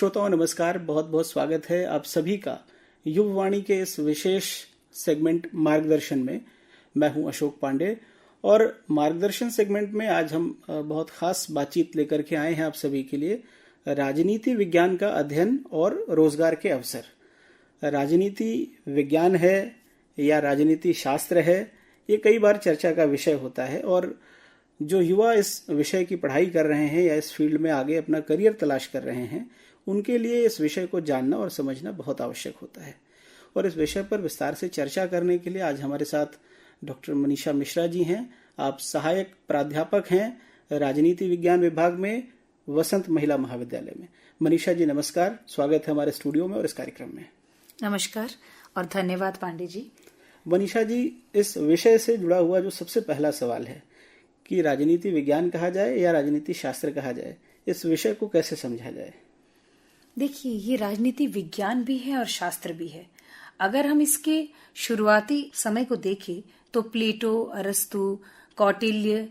श्रोताओं नमस्कार, बहुत बहुत स्वागत है आप सभी का युववाणी के इस विशेष सेगमेंट मार्गदर्शन में। मैं हूं अशोक पांडे और मार्गदर्शन सेगमेंट में आज हम बहुत खास बातचीत लेकर के आए हैं आप सभी के लिए। राजनीति विज्ञान का अध्ययन और रोजगार के अवसर। राजनीति विज्ञान है या राजनीति शास्त्र है, ये कई बार चर्चा का विषय होता है और जो युवा इस विषय की पढ़ाई कर रहे हैं या इस फील्ड में आगे अपना करियर तलाश कर रहे हैं, उनके लिए इस विषय को जानना और समझना बहुत आवश्यक होता है। और इस विषय पर विस्तार से चर्चा करने के लिए आज हमारे साथ डॉक्टर मनीषा मिश्रा जी हैं। आप सहायक प्राध्यापक हैं राजनीति विज्ञान विभाग में, वसंत महिला महाविद्यालय में। मनीषा जी नमस्कार, स्वागत है हमारे स्टूडियो में और इस कार्यक्रम में। नमस्कार और धन्यवाद पांडे जी। मनीषा जी, इस विषय से जुड़ा हुआ जो सबसे पहला सवाल है कि राजनीति विज्ञान कहा जाए या राजनीति शास्त्र कहा जाए, इस विषय को कैसे समझा जाए? देखिए, ये राजनीति विज्ञान भी है और शास्त्र भी है। अगर हम इसके शुरुआती समय को देखें तो प्लेटो, अरस्तु, कौटिल्य,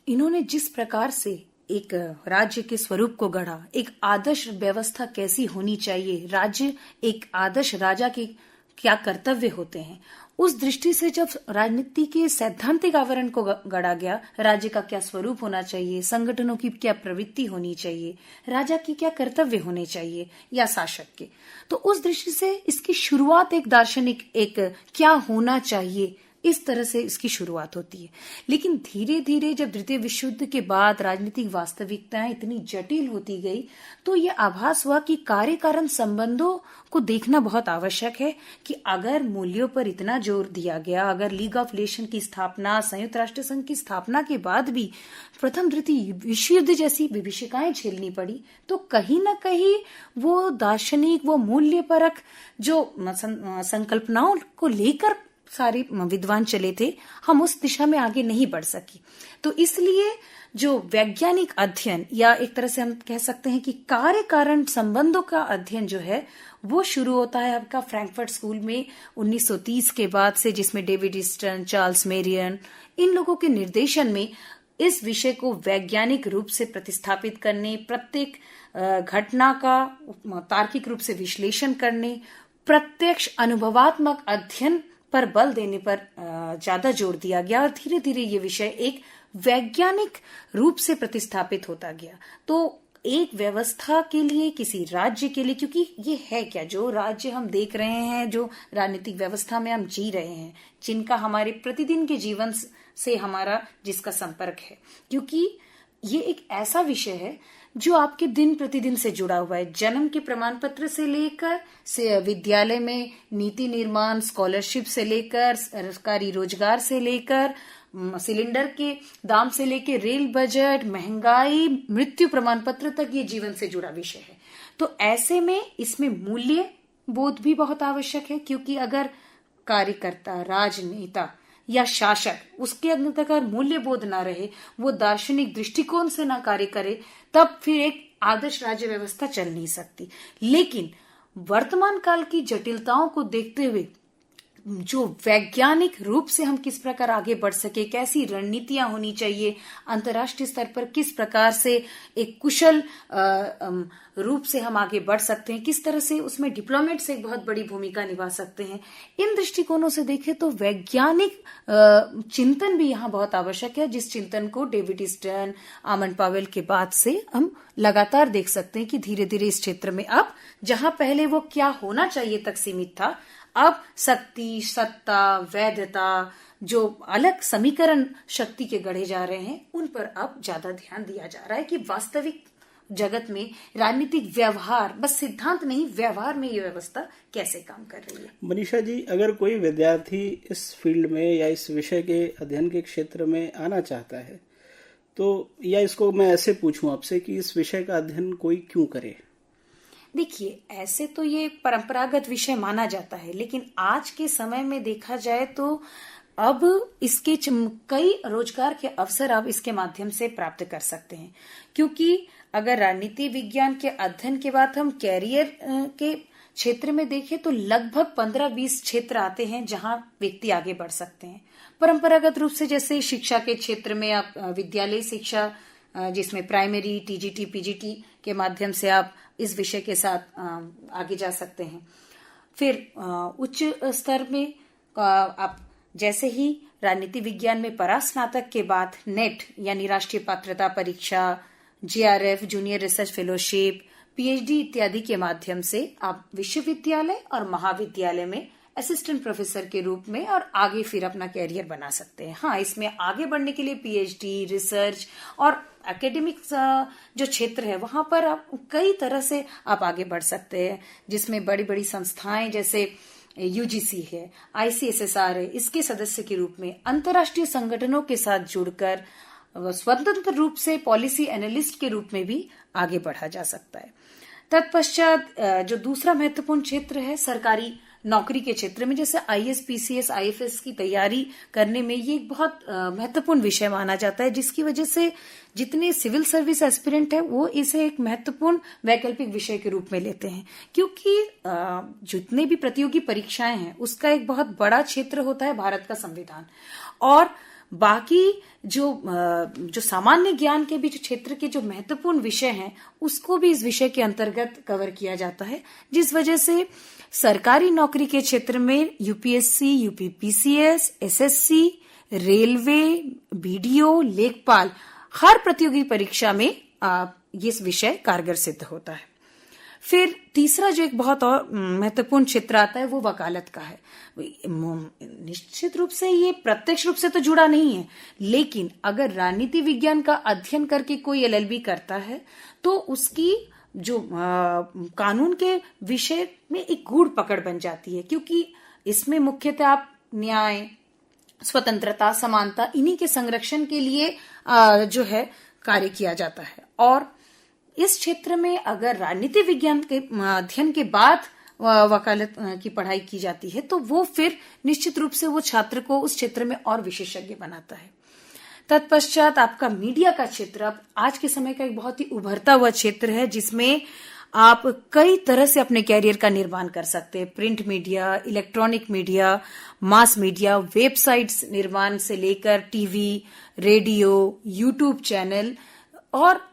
इन्होंने जिस प्रकार से एक राज्य के स्वरूप को गढ़ा, एक आदर्श व्यवस्था कैसी होनी चाहिए, राज्य एक आदर्श राजा के क्या कर्तव्य होते हैं, उस दृष्टि से जब राजनीति के सैद्धांतिक आवरण को गढ़ा गया, राज्य का क्या स्वरूप होना चाहिए, संगठनों की क्या प्रवृत्ति होनी चाहिए, राजा की क्या कर्तव्य होने चाहिए या शासक के, तो उस दृष्टि से इसकी शुरुआत एक दार्शनिक, एक क्या होना चाहिए, इस तरह से इसकी शुरुआत होती है। लेकिन धीरे धीरे जब द्वितीय विश्व युद्ध के बाद राजनीतिक वास्तविकताएं इतनी जटिल होती गई तो ये आभास हुआ कि कार्य कारण संबंधों को देखना बहुत आवश्यक है कि अगर मूल्यों पर इतना जोर दिया गया, अगर लीग ऑफ नेशन की स्थापना, संयुक्त राष्ट्र संघ की स्थापना के बाद भी प्रथम द्वितीय विश्व युद्ध जैसी विभीषिकाएं झेलनी पड़ी, तो कहीं न कहीं वो दार्शनिक, वो मूल्यपरक जो संकल्पनाओं को लेकर सारे विद्वान चले थे, हम उस दिशा में आगे नहीं बढ़ सकी। तो इसलिए जो वैज्ञानिक अध्ययन या एक तरह से हम कह सकते हैं कि कार्य कारण संबंधों का अध्ययन जो है वो शुरू होता है आपका फ्रैंकफर्ट स्कूल में 1930 के बाद से, जिसमें डेविड ईस्टन, चार्ल्स मेरियन, इन लोगों के निर्देशन में इस विषय को वैज्ञानिक रूप से प्रतिस्थापित करने, प्रत्येक घटना का तार्किक रूप से विश्लेषण करने, प्रत्यक्ष अनुभवात्मक अध्ययन पर बल देने पर ज्यादा जोर दिया गया और धीरे धीरे ये विषय एक वैज्ञानिक रूप से प्रतिस्थापित होता गया। तो एक व्यवस्था के लिए, किसी राज्य के लिए, क्योंकि ये है क्या, जो राज्य हम देख रहे हैं, जो राजनीतिक व्यवस्था में हम जी रहे हैं, जिनका हमारे प्रतिदिन के जीवन से हमारा जिसका संपर्क है, क्योंकि ये एक ऐसा विषय है जो आपके दिन प्रतिदिन से जुड़ा हुआ है। जन्म के प्रमाण पत्र से लेकर विद्यालय में नीति निर्माण, स्कॉलरशिप से लेकर सरकारी रोजगार से लेकर सिलेंडर के दाम से लेकर रेल बजट, महंगाई, मृत्यु प्रमाण पत्र तक ये जीवन से जुड़ा विषय है। तो ऐसे में इसमें मूल्य बोध भी बहुत आवश्यक है, क्योंकि अगर कार्यकर्ता, राजनेता या शासक उसके अंदर अगर मूल्य बोध ना रहे, वो दार्शनिक दृष्टिकोण से ना कार्य करे, तब फिर एक आदर्श राज्य व्यवस्था चल नहीं सकती। लेकिन वर्तमान काल की जटिलताओं को देखते हुए जो वैज्ञानिक रूप से हम किस प्रकार आगे बढ़ सके, कैसी रणनीतियां होनी चाहिए, अंतर्राष्ट्रीय स्तर पर किस प्रकार से एक कुशल रूप से हम आगे बढ़ सकते हैं, किस तरह से उसमें डिप्लोमेट्स एक बहुत बड़ी भूमिका निभा सकते हैं, इन दृष्टिकोणों से देखें तो वैज्ञानिक चिंतन भी यहाँ बहुत आवश्यक है, जिस चिंतन को डेविड ईस्टन, आमंड पावेल के बाद से हम लगातार देख सकते हैं कि धीरे धीरे इस क्षेत्र में अब जहां पहले वो क्या होना चाहिए तक सीमित था, अब शक्ति, सत्ता, वैधता, जो अलग समीकरण शक्ति के गढ़े जा रहे हैं, उन पर अब ज्यादा ध्यान दिया जा रहा है कि वास्तविक जगत में राजनीतिक व्यवहार, बस सिद्धांत नहीं, व्यवहार में ये व्यवस्था कैसे काम कर रही है। मनीषा जी, अगर कोई विद्यार्थी इस फील्ड में या इस विषय के अध्ययन के क्षेत्र में आना चाहता है, तो या इसको मैं ऐसे पूछूं आपसे कि इस विषय का अध्ययन कोई क्यों करे? देखिए, ऐसे तो ये परंपरागत विषय माना जाता है, लेकिन आज के समय में देखा जाए तो अब इसके कई रोजगार के अवसर आप इसके माध्यम से प्राप्त कर सकते हैं। क्योंकि अगर राजनीति विज्ञान के अध्ययन के बाद हम कैरियर के क्षेत्र में देखें तो लगभग 15-20 क्षेत्र आते हैं जहां व्यक्ति आगे बढ़ सकते हैं। परंपरागत रूप से जैसे शिक्षा के क्षेत्र में आप विद्यालय शिक्षा, जिसमें प्राइमरी, टीजीटी, पीजीटी के माध्यम से आप इस विषय के साथ आगे जा सकते हैं। फिर उच्च स्तर में आप जैसे ही राजनीति विज्ञान में परास्नातक के बाद नेट यानी राष्ट्रीय पात्रता परीक्षा, JRF, junior research fellowship, PhD इत्यादि के माध्यम से आप विश्वविद्यालय और महाविद्यालय में असिस्टेंट प्रोफेसर के रूप में और आगे फिर अपना कैरियर बना सकते हैं। हाँ, इसमें आगे बढ़ने के लिए PhD, रिसर्च और एकेडमिक जो क्षेत्र है वहां पर आप कई तरह से आप आगे बढ़ सकते हैं, जिसमें बड़ी बड़ी संस्थाएं जैसे UGC है, ICSSR है, इसके सदस्य के रूप में अंतर्राष्ट्रीय संगठनों के साथ जुड़कर स्वतंत्र रूप से पॉलिसी एनालिस्ट के रूप में भी आगे बढ़ा जा सकता है। तत्पश्चात जो दूसरा महत्वपूर्ण क्षेत्र है सरकारी नौकरी के क्षेत्र में, जैसे IAS, PCS, IFS की तैयारी करने में ये एक बहुत महत्वपूर्ण विषय माना जाता है, जिसकी वजह से जितने सिविल सर्विस एस्पिरेंट है वो इसे एक महत्वपूर्ण वैकल्पिक विषय के रूप में लेते हैं, क्योंकि जितने भी प्रतियोगी परीक्षाएं हैं उसका एक बहुत बड़ा क्षेत्र होता है भारत का संविधान, और बाकी जो सामान्य ज्ञान के भी जो क्षेत्र के जो महत्वपूर्ण विषय हैं उसको भी इस विषय के अंतर्गत कवर किया जाता है, जिस वजह से सरकारी नौकरी के क्षेत्र में UPSC, UPPCS, SSC, railway, BDO, लेखपाल हर प्रतियोगी परीक्षा में ये विषय कारगर सिद्ध होता है। फिर तीसरा जो एक बहुत और महत्वपूर्ण क्षेत्र आता है वो वकालत का है। निश्चित रूप से ये प्रत्यक्ष रूप से तो जुड़ा नहीं है, लेकिन अगर राजनीति विज्ञान का अध्ययन करके कोई LLB करता है तो उसकी जो कानून के विषय में एक गूढ़ पकड़ बन जाती है, क्योंकि इसमें मुख्यतः आप न्याय, स्वतंत्रता, समानता इन्हीं के संरक्षण के लिए जो है कार्य किया जाता है। और इस क्षेत्र में अगर राजनीति विज्ञान के अध्ययन के बाद वकालत की पढ़ाई की जाती है तो वो फिर निश्चित रूप से वो छात्र को उस क्षेत्र में और विशेषज्ञ बनाता है। तत्पश्चात आपका मीडिया का क्षेत्र अब आज के समय का एक बहुत ही उभरता हुआ क्षेत्र है, जिसमें आप कई तरह से अपने कैरियर का निर्माण कर सकते हैं। Print media, electronic media, mass media, websites निर्माण से लेकर TV, रेडियो, YouTube चैनल और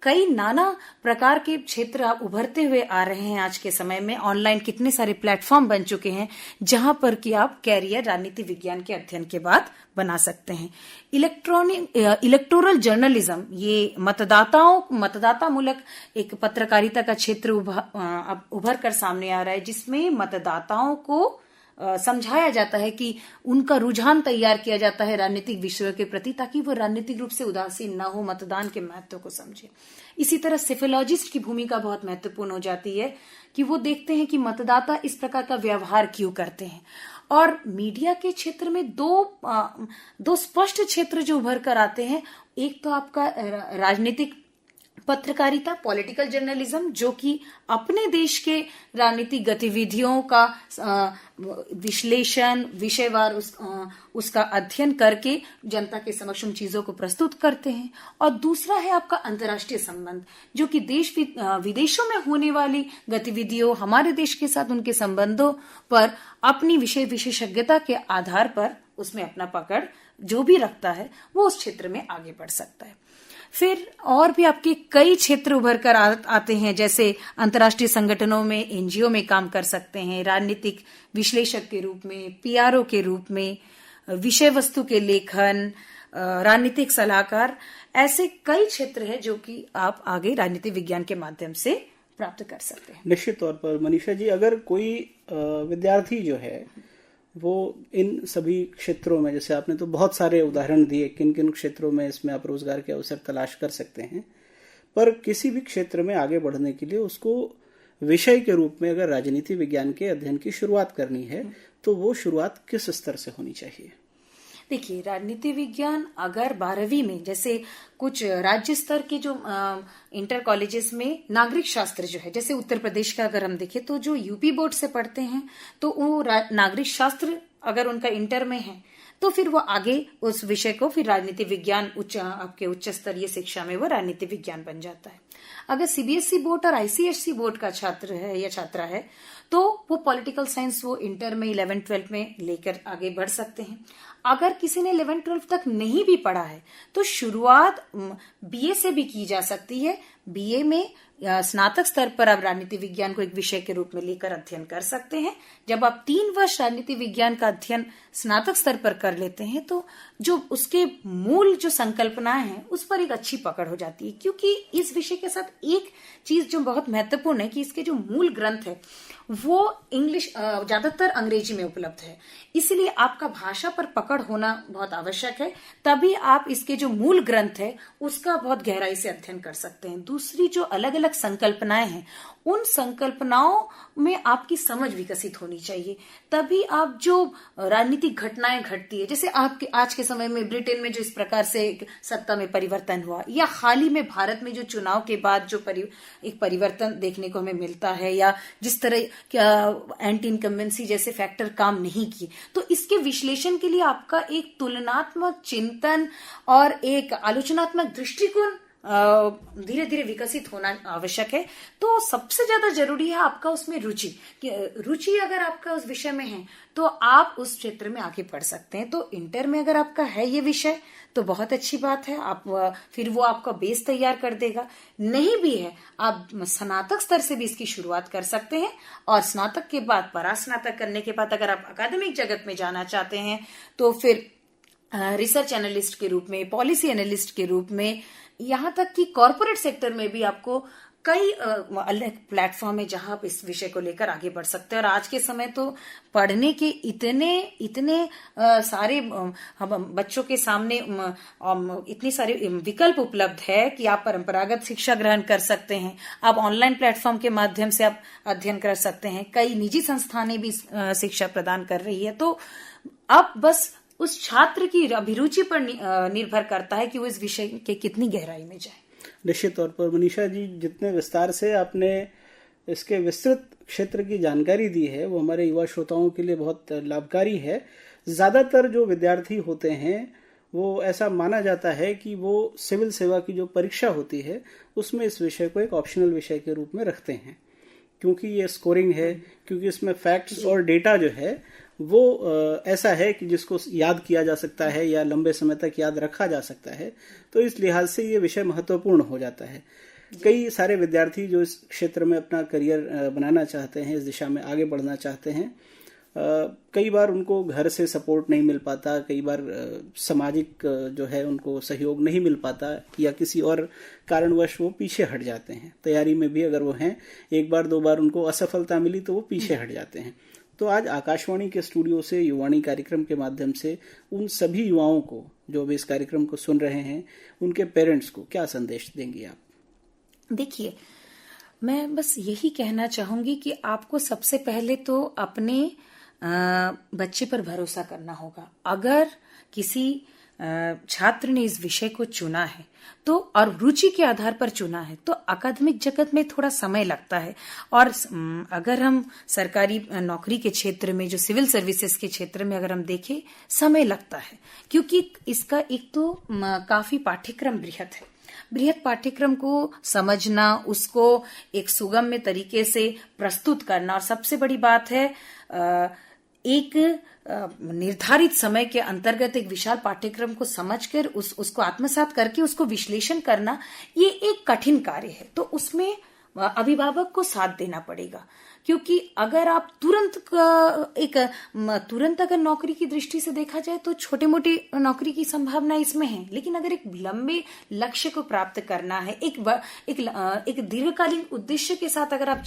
कई नाना प्रकार के क्षेत्र आप उभरते हुए आ रहे हैं। आज के समय में ऑनलाइन कितने सारे प्लेटफॉर्म बन चुके हैं जहां पर कि आप कैरियर राजनीति विज्ञान के अध्ययन के बाद बना सकते हैं। इलेक्टोरल जर्नलिज्म, ये मतदाता मूलक एक पत्रकारिता का क्षेत्र उभर कर सामने आ रहा है, जिसमें मतदाताओं को समझाया जाता है कि उनका रुझान तैयार किया जाता है राजनीतिक विषयों के प्रति, ताकि वो राजनीतिक रूप से उदासीन न हो, मतदान के महत्व को समझे। इसी तरह सिफोलॉजिस्ट की भूमिका बहुत महत्वपूर्ण हो जाती है कि वो देखते हैं कि मतदाता इस प्रकार का व्यवहार क्यों करते हैं। और मीडिया के क्षेत्र में दो स्पष्ट क्षेत्र जो उभर कर आते हैं, एक तो आपका राजनीतिक पत्रकारिता, पॉलिटिकल जर्नलिज्म, जो कि अपने देश के राजनीतिक गतिविधियों का विश्लेषण, विषयवार उसका अध्ययन करके जनता के समक्ष उन चीजों को प्रस्तुत करते हैं। और दूसरा है आपका अंतर्राष्ट्रीय संबंध, जो कि देश विदेशों में होने वाली गतिविधियों, हमारे देश के साथ उनके संबंधों पर अपनी विषय विशेषज्ञता के आधार पर उसमें अपना पकड़ जो भी रखता है वो उस क्षेत्र में आगे बढ़ सकता है। फिर और भी आपके कई क्षेत्र उभर कर आते हैं, जैसे अंतर्राष्ट्रीय संगठनों में, NGO में काम कर सकते हैं, राजनीतिक विश्लेषक के रूप में, PRO के रूप में, विषय वस्तु के लेखन, राजनीतिक सलाहकार, ऐसे कई क्षेत्र हैं जो कि आप आगे राजनीति विज्ञान के माध्यम से प्राप्त कर सकते हैं। निश्चित तौर पर मनीषा जी, अगर कोई विद्यार्थी जो है वो इन सभी क्षेत्रों में, जैसे आपने तो बहुत सारे उदाहरण दिए किन किन क्षेत्रों में इसमें आप रोजगार के अवसर तलाश कर सकते हैं, पर किसी भी क्षेत्र में आगे बढ़ने के लिए उसको विषय के रूप में अगर राजनीति विज्ञान के अध्ययन की शुरुआत करनी है तो वो शुरुआत किस स्तर से होनी चाहिए? देखिए, राजनीति विज्ञान अगर 12वीं में, जैसे कुछ राज्य स्तर के जो इंटर कॉलेजेस में नागरिक शास्त्र जो है, जैसे उत्तर प्रदेश का अगर हम देखें तो जो UP बोर्ड से पढ़ते हैं तो वो नागरिक शास्त्र अगर उनका इंटर में है तो फिर वो आगे उस विषय को फिर राजनीति विज्ञान आपके उच्च स्तरीय शिक्षा में वो राजनीति विज्ञान बन जाता है। अगर सीबीएसई बोर्ड और आईसीएसई बोर्ड का छात्र है या छात्रा है तो वो पॉलिटिकल साइंस वो इंटर में 11-12 में लेकर आगे बढ़ सकते हैं। अगर किसी ने 11-12 तक नहीं भी पढ़ा है तो शुरुआत बीए से भी की जा सकती है। बीए में स्नातक स्तर पर आप राजनीति विज्ञान को एक विषय के रूप में लेकर अध्ययन कर सकते हैं। जब आप 3 वर्ष राजनीति विज्ञान का अध्ययन स्नातक स्तर पर कर लेते हैं तो जो उसके मूल जो संकल्पनाएं हैं उस पर एक अच्छी पकड़ हो जाती है, क्योंकि इस विषय के साथ एक चीज जो बहुत महत्वपूर्ण है कि इसके जो मूल ग्रंथ है वो इंग्लिश ज्यादातर अंग्रेजी में उपलब्ध है, इसलिए आपका भाषा पर पकड़ होना बहुत आवश्यक है। तभी आप इसके जो मूल ग्रंथ है उसका बहुत गहराई से अध्ययन कर सकते हैं। दूसरी जो अलग अलग संकल्पनाएं हैं उन संकल्पनाओं में आपकी समझ विकसित होनी चाहिए, तभी आप जो राजनीतिक घटनाएं घटती है, जैसे आपके आज के समय में ब्रिटेन में जो इस प्रकार से सत्ता में परिवर्तन हुआ, या हाल ही में भारत में जो चुनाव के बाद जो एक परिवर्तन देखने को हमें मिलता है, या जिस तरह एंटी इनकम्बेंसी जैसे फैक्टर काम नहीं किए, तो इसके विश्लेषण के लिए आपका एक तुलनात्मक चिंतन और एक आलोचनात्मक दृष्टिकोण धीरे धीरे विकसित होना आवश्यक है। तो सबसे ज्यादा जरूरी है आपका उसमें रुचि अगर आपका उस विषय में है तो आप उस क्षेत्र में आगे बढ़ सकते हैं। तो इंटर में अगर आपका है ये विषय तो बहुत अच्छी बात है, आप फिर वो आपका बेस तैयार कर देगा। नहीं भी है आप स्नातक स्तर से भी इसकी शुरुआत कर सकते हैं, और स्नातक के बाद परास्नातक करने के बाद अगर आप अकादमिक जगत में जाना चाहते हैं तो फिर रिसर्च एनालिस्ट के रूप में, पॉलिसी एनालिस्ट के रूप में, यहाँ तक कि कॉर्पोरेट सेक्टर में भी आपको कई अलग प्लेटफॉर्म है जहां आप इस विषय को लेकर आगे बढ़ सकते हैं। और आज के समय तो पढ़ने के इतने सारे बच्चों के सामने इतनी सारे विकल्प उपलब्ध है कि आप परंपरागत शिक्षा ग्रहण कर सकते हैं, आप ऑनलाइन प्लेटफॉर्म के माध्यम से आप अध्ययन कर सकते हैं, कई निजी संस्थानें भी शिक्षा प्रदान कर रही है। तो अब बस उस छात्र की अभिरुचि पर निर्भर करता है कि वो इस विषय के कितनी गहराई में जाए। निश्चित तौर पर मनीषा जी, जितने विस्तार से आपने इसके विस्तृत क्षेत्र की जानकारी दी है वो हमारे युवा श्रोताओं के लिए बहुत लाभकारी है। ज्यादातर जो विद्यार्थी होते हैं वो ऐसा माना जाता है कि वो सिविल सेवा की जो परीक्षा होती है उसमें इस विषय को एक ऑप्शनल विषय के रूप में रखते हैं, क्योंकि ये स्कोरिंग है, क्योंकि इसमें फैक्ट्स और डेटा जो है वो ऐसा है कि जिसको याद किया जा सकता है या लंबे समय तक याद रखा जा सकता है। तो इस लिहाज से ये विषय महत्वपूर्ण हो जाता है। कई सारे विद्यार्थी जो इस क्षेत्र में अपना करियर बनाना चाहते हैं, इस दिशा में आगे बढ़ना चाहते हैं, कई बार उनको घर से सपोर्ट नहीं मिल पाता, कई बार सामाजिक जो है उनको सहयोग नहीं मिल पाता, या किसी और कारणवश वो पीछे हट जाते हैं। तैयारी में भी अगर वो हैं, एक बार 2 बार उनको असफलता मिली तो वो पीछे हट जाते हैं। तो आज आकाशवाणी के स्टूडियो से युवाणी कार्यक्रम के माध्यम से उन सभी युवाओं को जो अभी इस कार्यक्रम को सुन रहे हैं, उनके पेरेंट्स को क्या संदेश देंगी आप? देखिए, मैं बस यही कहना चाहूंगी कि आपको सबसे पहले तो अपने बच्चे पर भरोसा करना होगा। अगर किसी छात्र ने इस विषय को चुना है तो, और रुचि के आधार पर चुना है, तो अकादमिक जगत में थोड़ा समय लगता है। और अगर हम सरकारी नौकरी के क्षेत्र में, जो सिविल सर्विसेज के क्षेत्र में अगर हम देखें, समय लगता है, क्योंकि इसका एक तो काफी पाठ्यक्रम बृहत है। बृहत पाठ्यक्रम को समझना, उसको एक सुगम्य तरीके से प्रस्तुत करना, और सबसे बड़ी बात है एक निर्धारित समय के अंतर्गत एक विशाल पाठ्यक्रम को समझकर उसको आत्मसात करके उसको विश्लेषण करना, ये एक कठिन कार्य है। तो उसमें अभिभावक को साथ देना पड़ेगा, क्योंकि अगर आप तुरंत अगर नौकरी की दृष्टि से देखा जाए तो छोटे मोटे नौकरी की संभावना इसमें है, लेकिन अगर एक लंबे लक्ष्य को प्राप्त करना है, एक दीर्घकालीन उद्देश्य के साथ अगर आप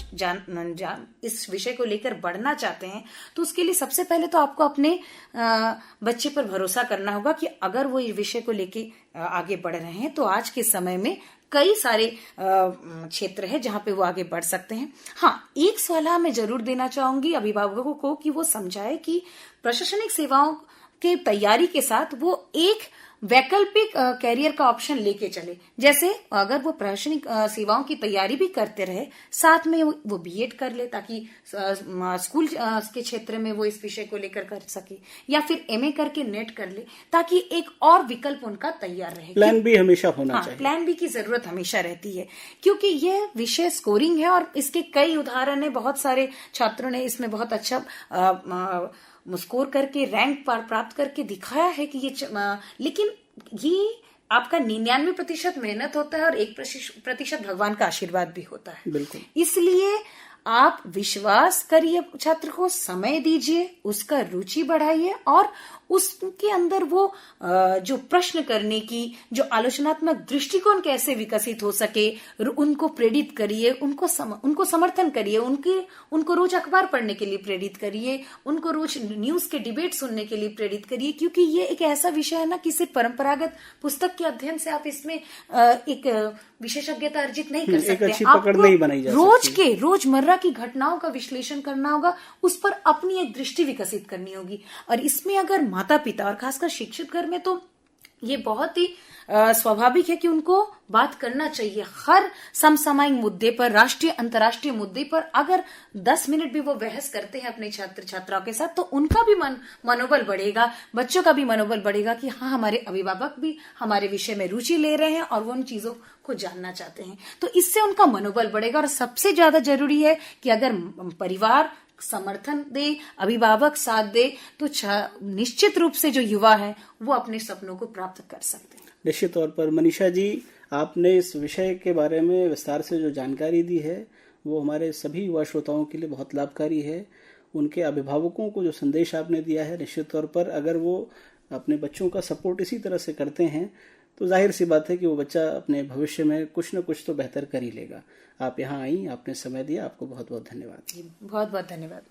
इस विषय को लेकर बढ़ना चाहते हैं, तो उसके लिए सबसे पहले तो आपको अपने बच्चे पर भरोसा करना होगा कि अगर वो इस विषय को लेके आगे बढ़ रहे हैं तो आज के समय में कई सारे क्षेत्र है जहां पे वो आगे बढ़ सकते हैं। हाँ, एक सलाह मैं जरूर देना चाहूंगी अभिभावकों को कि वो समझाए कि प्रशासनिक सेवाओं के तैयारी के साथ वो एक वैकल्पिक कैरियर का ऑप्शन लेके चले। जैसे अगर वो प्रशासनिक सेवाओं की तैयारी भी करते रहे, साथ में वो बीएड कर ले ताकि स्कूल के क्षेत्र में वो इस विषय को लेकर कर सके, या फिर एमए करके नेट कर ले, ताकि एक और विकल्प उनका तैयार रहे। प्लान बी हमेशा होना चाहिए। प्लान बी की जरूरत हमेशा रहती है, क्योंकि यह विषय स्कोरिंग है और इसके कई उदाहरण है। बहुत सारे छात्रों ने इसमें बहुत अच्छा स्कोर करके रैंक प्राप्त करके दिखाया है कि लेकिन ये आपका 99% मेहनत होता है और 1% भगवान का आशीर्वाद भी होता है। बिल्कुल। इसलिए आप विश्वास करिए, छात्र को समय दीजिए, उसका रुचि बढ़ाइए और उसके अंदर वो जो प्रश्न करने की, जो आलोचनात्मक दृष्टिकोण कैसे विकसित हो सके, उनको प्रेरित करिए, उनको समर्थन करिए, उनको रोज अखबार पढ़ने के लिए प्रेरित करिए, उनको रोज न्यूज के डिबेट सुनने के लिए प्रेरित करिए, क्योंकि ये एक ऐसा विषय है ना कि सिर्फ परंपरागत पुस्तक के अध्ययन से आप इसमें एक विशेषज्ञता अर्जित नहीं कर सकते। आपको रोजमर्रा की घटनाओं का विश्लेषण करना होगा, उस पर अपनी एक दृष्टि विकसित करनी होगी। और इसमें अगर माता पिता और खासकर शिक्षित घर में, तो ये बहुत ही स्वाभाविक है कि उनको बात करना चाहिए हर समसामयिक मुद्दे पर, राष्ट्रीय अंतर्राष्ट्रीय मुद्दे पर। अगर 10 मिनट भी वो बहस करते हैं अपने छात्र छात्राओं के साथ, तो उनका भी मनोबल बढ़ेगा, बच्चों का भी मनोबल बढ़ेगा कि हाँ, हमारे अभिभावक भी हमारे विषय में रुचि ले रहे हैं और वो उन चीजों को जानना चाहते हैं। तो इससे उनका मनोबल बढ़ेगा। और सबसे ज्यादा जरूरी है कि अगर परिवार समर्थन दे, अभिभावक साथ दे, तो निश्चित रूप से जो युवा है वो अपने सपनों को प्राप्त कर सकते हैं। निश्चित तौर पर। मनीषा जी, आपने इस विषय के बारे में विस्तार से जो जानकारी दी है वो हमारे सभी युवा श्रोताओं के लिए बहुत लाभकारी है। उनके अभिभावकों को जो संदेश आपने दिया है, निश्चित तौर पर अगर वो अपने बच्चों का सपोर्ट इसी तरह से करते हैं तो जाहिर सी बात है कि वो बच्चा अपने भविष्य में कुछ न कुछ तो बेहतर कर ही लेगा। आप यहाँ आई, आपने समय दिया, आपको बहुत बहुत धन्यवाद। बहुत बहुत धन्यवाद।